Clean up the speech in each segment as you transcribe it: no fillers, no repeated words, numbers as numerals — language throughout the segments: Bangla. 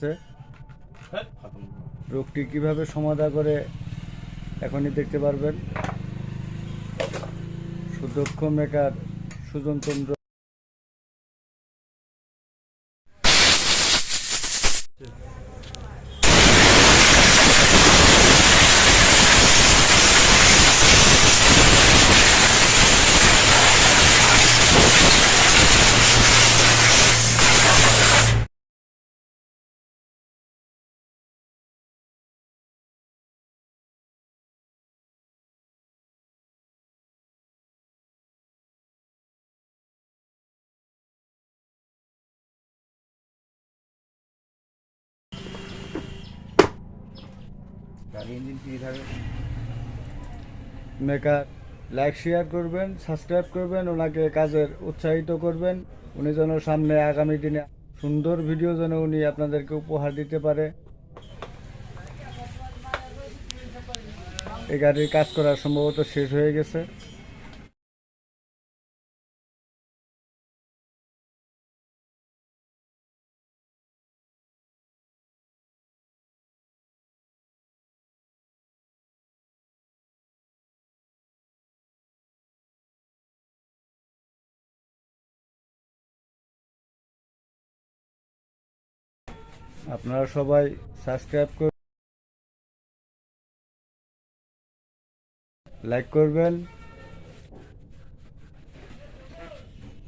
আছে। রোগটি কিভাবে সমাধান করে এখনই দেখতে পারবেন। সুদক্ষ মেকার সুজন চন্দ্র। মেকার লাইক শেয়ার করবেন, সাবস্ক্রাইব করবেন, ওনাকে কাজের উৎসাহিত করবেন। উনি যেন সামনে আগামী দিনে সুন্দর ভিডিও যেন উনি আপনাদেরকে উপহার দিতে পারে। এই গাড়ির কাজ করা সম্ভবত শেষ হয়ে গেছে। আপনারা সবাই সাবস্ক্রাইব করবেন, লাইক করবেন।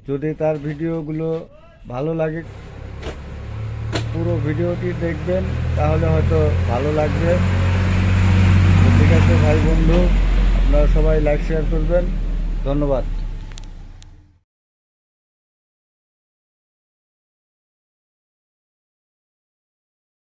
যদি তার ভিডিওগুলো ভালো লাগে পুরো ভিডিওটি দেখবেন, তাহলে হয়তো ভালো লাগবে। ঠিক আছে ভাই বন্ধু, আপনারা সবাই লাইক শেয়ার করবেন। ধন্যবাদ।